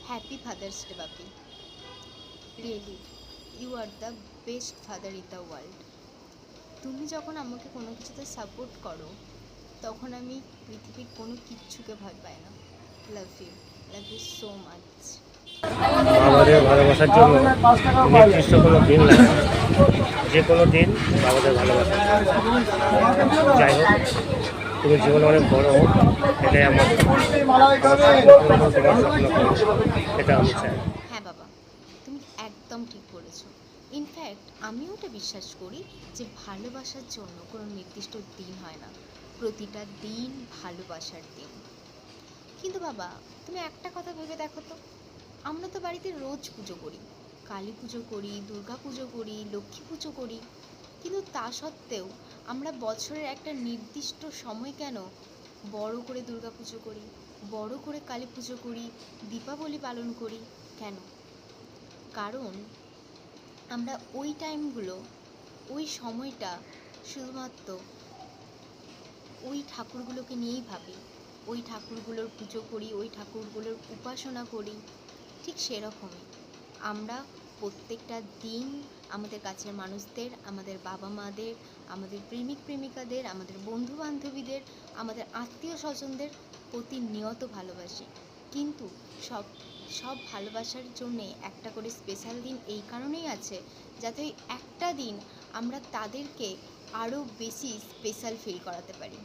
Happy father's day বাপি। Really you are the best father in the world. তুমি যখন আমাকে কোনো কিছুতে সাপোর্ট করো তখন আমি পৃথিবীর কোনো কিচ্ছুকে ভয় পাই না। Love you so much. বাবাদের ভালোবাসার জন্য নির্দিষ্ট কোনো দিন লাগে না। যে কোনো দিন বাবাদের ভালোবাসা। যাই হোক, তুমি জীবনে অনেক বড় হোক, এটাই আমার এটা আমি চাই। হ্যাঁ বাবা, তুমি একদম ঠিক বলেছো। ইনফ্যাক্ট আমিও ওটা বিশ্বাস করি যে ভালোবাসার জন্য কোনো নির্দিষ্ট দিন হয় না, প্রতিটা দিন ভালোবাসার দিন। কিন্তু বাবা, তুমি একটা কথা ভেবে দেখো তো, আমরা তো বাড়িতে রোজ পুজো করি, কালী পুজো করি, দুর্গা পুজো করি, লক্ষ্মী পুজো করি, কিন্তু তা সত্ত্বেও আমরা বছরের একটা নির্দিষ্ট সময় কেন বড় করে দুর্গা পুজো করি, বড় করে কালী পুজো করি, দীপাবলি পালন করি? কেন? কারণ আমরা ওই টাইমগুলো, ওই সময়টা শুধুমাত্র ওই ঠাকুরগুলোকে নিয়েই ভাবি, ওই ঠাকুরগুলোর পুজো করি, ওই ঠাকুরগুলোর উপাসনা করি। ঠিক সেরকমই আমরা প্রত্যেকটা দিন আমাদের কাছের মানুষদের, আমাদের বাবা মাদের, আমাদের প্রেমিক প্রেমিকাদের, আমাদের বন্ধু বান্ধবীদের, আমাদের আত্মীয় স্বজনদের প্রতিনিয়ত ভালোবাসি। কিন্তু সব সব ভালোবাসার জন্যে একটা করে স্পেশাল দিন এই কারণেই আছে, যাতে ওই একটা দিন আমরা তাদেরকে আরও বেশি স্পেশাল ফিল করাতে পারি।